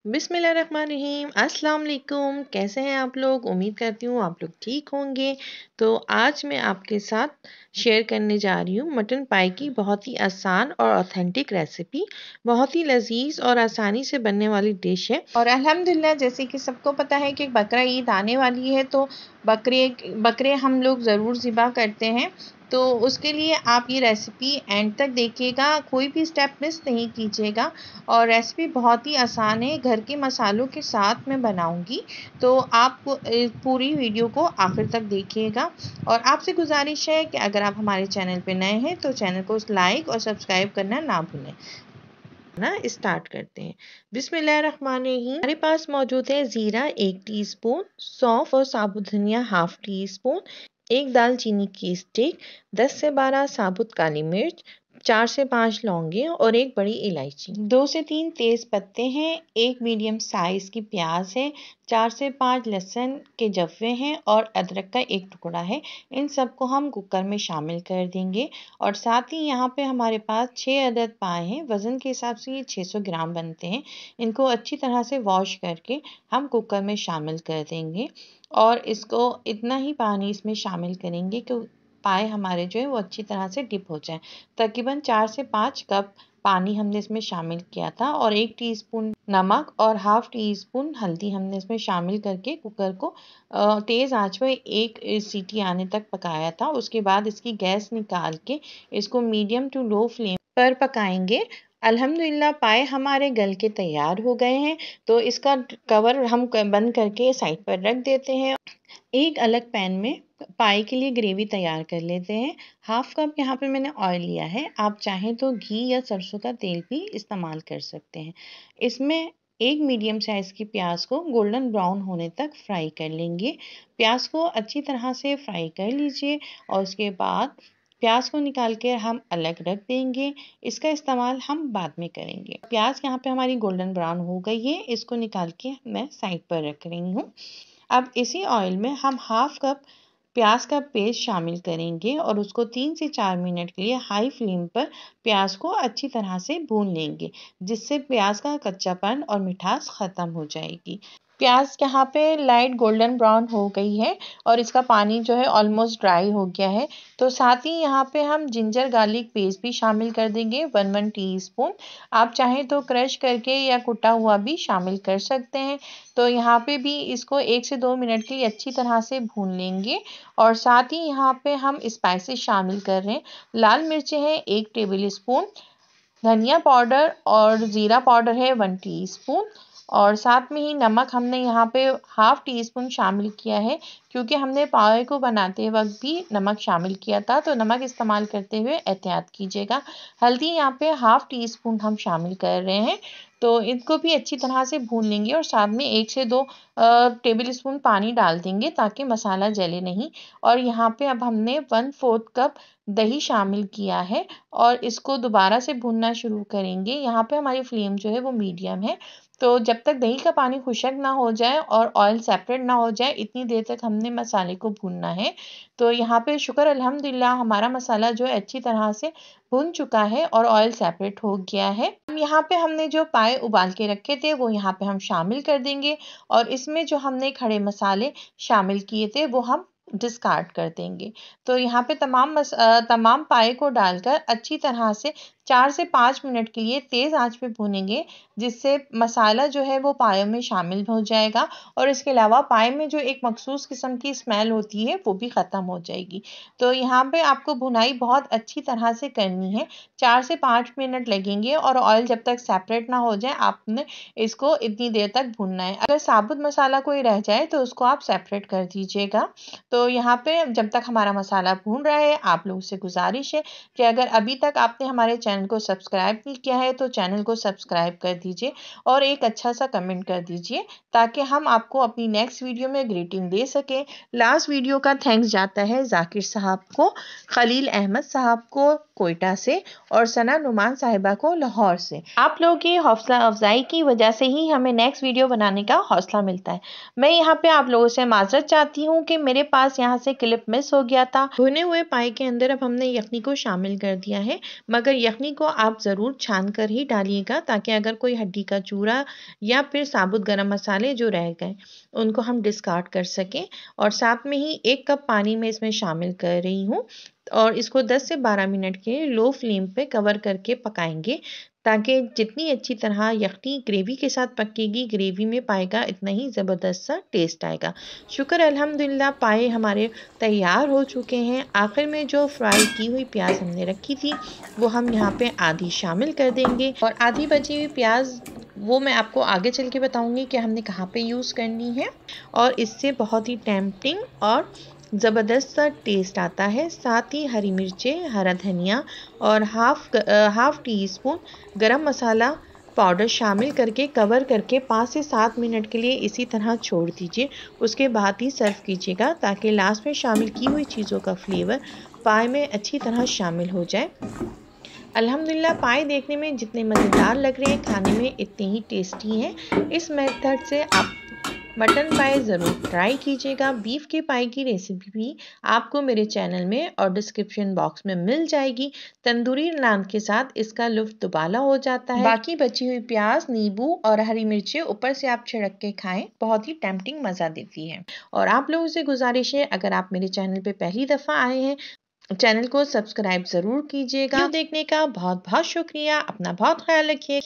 बिस्मिल्लाहिर्रहमानिर्रहीम। अस्सलाम वालेकुम। कैसे हैं आप लोग? उम्मीद करती हूँ आप लोग ठीक होंगे। तो आज मैं आपके साथ शेयर करने जा रही हूँ मटन पाई की बहुत ही आसान और ऑथेंटिक रेसिपी। बहुत ही लजीज और आसानी से बनने वाली डिश है। और अल्हम्दुलिल्लाह जैसे कि सबको पता है कि बकरा ईद आने वाली है, तो बकरे हम लोग ज़रूर ज़िबा करते हैं। तो उसके लिए आप ये रेसिपी एंड तक देखिएगा, कोई भी स्टेप मिस नहीं कीजिएगा। और रेसिपी बहुत ही आसान है, घर के मसालों के साथ मैं बनाऊंगी। तो आप पूरी वीडियो को आखिर तक देखिएगा। और आपसे गुजारिश है कि अगर आप हमारे चैनल पे नए हैं तो चैनल को लाइक और सब्सक्राइब करना ना भूलें। ना स्टार्ट करते हैं। बिस्मिल्लाहिर्रहमानिर्रहीम। हमारे पास मौजूद है जीरा 1 टीस्पून, सौंफ और साबुत धनिया 1/2 टीस्पून, एक दालचीनी की स्टिक, 10 से 12 साबुत काली मिर्च, 4 से 5 लौंगे और एक बड़ी इलायची, 2 से 3 तेज पत्ते हैं, एक मीडियम साइज की प्याज है, 4 से 5 लहसुन के जव्वे हैं और अदरक का एक टुकड़ा है। इन सबको हम कुकर में शामिल कर देंगे। और साथ ही यहाँ पे हमारे पास 6 अदद पाए हैं। वज़न के हिसाब से ये 600 ग्राम बनते हैं। इनको अच्छी तरह से वॉश करके हम कुकर में शामिल कर देंगे। और इसको इतना ही पानी इसमें शामिल करेंगे कि पाए हमारे जो है वो अच्छी तरह से डिप हो जाए। तकरीबन 4 से 5 कप पानी हमने इसमें शामिल किया था और 1 टीस्पून नमक और 1/2 टीस्पून हल्दी हमने इसमें शामिल करके कुकर को तेज़ आंच पे एक सीटी आने तक पकाया था। उसके बाद इसकी गैस निकाल के इसको मीडियम टू लो फ्लेम पर पकाएंगे। अल्हम्दुलिल्लाह पाए हमारे गल के तैयार हो गए हैं। तो इसका कवर हम बंद करके साइड पर रख देते हैं। एक अलग पैन में पाई के लिए ग्रेवी तैयार कर लेते हैं। 1/2 कप यहाँ पे मैंने ऑयल लिया है। आप चाहें तो घी या सरसों का तेल भी इस्तेमाल कर सकते हैं। इसमें एक मीडियम साइज़ की प्याज को गोल्डन ब्राउन होने तक फ्राई कर लेंगे। प्याज को अच्छी तरह से फ्राई कर लीजिए और उसके बाद प्याज को निकाल के हम अलग रख देंगे। इसका इस्तेमाल हम बाद में करेंगे। प्याज यहाँ पे हमारी गोल्डन ब्राउन हो गई है, इसको निकाल के मैं साइड पर रख रही हूँ। अब इसी ऑयल में हम 1/2 कप प्याज का पेस्ट शामिल करेंगे और उसको 3 से 4 मिनट के लिए हाई फ्लेम पर प्याज को अच्छी तरह से भून लेंगे, जिससे प्याज का कच्चापन और मिठास ख़त्म हो जाएगी। प्याज यहाँ पे लाइट गोल्डन ब्राउन हो गई है और इसका पानी जो है ऑलमोस्ट ड्राई हो गया है। तो साथ ही यहाँ पे हम जिंजर गार्लिक पेस्ट भी शामिल कर देंगे 1 टीस्पून। आप चाहें तो क्रश करके या कुटा हुआ भी शामिल कर सकते हैं। तो यहाँ पे भी इसको 1 से 2 मिनट के लिए अच्छी तरह से भून लेंगे। और साथ ही यहाँ पे हम स्पाइसेस शामिल कर रहे हैं। लाल मिर्चें हैं 1 टेबल स्पून, धनिया पाउडर और ज़ीरा पाउडर है 1 टीस्पून। और साथ में ही नमक हमने यहाँ पे 1/2 टीस्पून शामिल किया है, क्योंकि हमने पाए को बनाते वक्त भी नमक शामिल किया था। तो नमक इस्तेमाल करते हुए एहतियात कीजिएगा। हल्दी यहाँ पे 1/2 टीस्पून हम शामिल कर रहे हैं। तो इनको भी अच्छी तरह से भून लेंगे और साथ में 1 से 2 टेबल स्पून पानी डाल देंगे ताकि मसाला जले नहीं। और यहाँ पे अब हमने 1/4 कप दही शामिल किया है और इसको दोबारा से भूनना शुरू करेंगे। यहाँ पे हमारी फ्लेम जो है वो मीडियम है। तो जब तक दही का पानी खुशक ना हो जाए और ऑयल सेपरेट ना हो जाए, इतनी देर तक हमने मसाले को भूनना है। तो यहाँ पे शुक्र अल्हम्दुलिल्लाह हमारा मसाला जो है अच्छी तरह से भुन चुका है और ऑयल सेपरेट हो गया है। यहाँ पे हमने जो पाए उबाल के रखे थे वो यहाँ पे हम शामिल कर देंगे और इसमें जो हमने खड़े मसाले शामिल किए थे वो हम डिस्कार्ड कर देंगे। तो यहाँ पे तमाम पाए को डालकर अच्छी तरह से 4 से 5 मिनट के लिए तेज़ आंच पे भूनेंगे, जिससे मसाला जो है वो पायों में शामिल हो जाएगा और इसके अलावा पाए में जो एक मखसूस किस्म की स्मेल होती है वो भी ख़त्म हो जाएगी। तो यहाँ पे आपको भुनाई बहुत अच्छी तरह से करनी है। 4 से 5 मिनट लगेंगे और ऑयल जब तक सेपरेट ना हो जाए आपने इसको इतनी देर तक भूनना है। अगर साबुत मसाला कोई रह जाए तो उसको आप सेपरेट कर दीजिएगा। तो यहाँ पे जब तक हमारा मसाला भून रहा है, आप लोगों से गुजारिश है कि अगर अभी तक आपने हमारे चैनल को सब्सक्राइब नहीं किया है तो चैनल को सब्सक्राइब कर दीजिए और एक अच्छा सा कमेंट कर दीजिए, ताकि हम आपको अपनी नेक्स्ट वीडियो में ग्रीटिंग दे सकें। लास्ट वीडियो का थैंक्स जाता है जाकिर साहब को, खलील अहमद साहब को कोयटा से और सना नुमान साहिबा को लाहौर से। आप लोगों की हौसला अफजाई की वजह से ही हमें नेक्स्ट वीडियो बनाने का हौसला मिलता है। मैं यहाँ पे आप लोगों से माजरत चाहती हूँ कि मेरे पास यहाँ से क्लिप मिस हो गया था। भुने हुए पाए के अंदर अब हमने यखनी को शामिल कर दिया है, मगर यखनी चटनी को आप ज़रूर छान कर ही डालिएगा, ताकि अगर कोई हड्डी का चूरा या फिर साबुत गरम मसाले जो रह गए उनको हम डिस्कार्ड कर सकें। और साथ में ही 1 कप पानी मैं इसमें शामिल कर रही हूँ और इसको 10 से 12 मिनट के लो फ्लेम पे कवर करके पकाएंगे, ताकि जितनी अच्छी तरह यखनी ग्रेवी के साथ पकेगी, ग्रेवी में पाए का इतना ही ज़बरदस्त सा टेस्ट आएगा। शुक्र अल्हम्दुलिल्लाह पाए हमारे तैयार हो चुके हैं। आखिर में जो फ्राई की हुई प्याज हमने रखी थी वो हम यहाँ पे आधी शामिल कर देंगे, और आधी बची हुई प्याज वो मैं आपको आगे चल के बताऊंगी कि हमने कहाँ पे यूज़ करनी है, और इससे बहुत ही टेम्पटिंग और ज़बरदस्त सा टेस्ट आता है। साथ ही हरी मिर्चें, हरा धनिया और हाफ टी स्पून गरम मसाला पाउडर शामिल करके कवर करके 5 से 7 मिनट के लिए इसी तरह छोड़ दीजिए। उसके बाद ही सर्व कीजिएगा, ताकि लास्ट में शामिल की हुई चीज़ों का फ्लेवर पाए में अच्छी तरह शामिल हो जाए। अल्हम्दुलिल्लाह पाए देखने में जितने मज़ेदार लग रहे हैं, खाने में इतने ही टेस्टी हैं। इस मेथड से आप मटन पाए ज़रूर ट्राई कीजिएगा। बीफ के पाए की रेसिपी भी आपको मेरे चैनल में और डिस्क्रिप्शन बॉक्स में मिल जाएगी। तंदूरी नान के साथ इसका लुत्फ़ दुबाला हो जाता है। बाकी बची हुई प्याज, नींबू और हरी मिर्चें ऊपर से आप छिड़क के खाएं, बहुत ही टेम्पटिंग मज़ा देती है। और आप लोगों से गुजारिश है, अगर आप मेरे चैनल पे पहली दफ़ा आए हैं, चैनल को सब्सक्राइब ज़रूर कीजिएगा। वीडियो देखने का बहुत बहुत शुक्रिया। अपना बहुत ख्याल रखिए।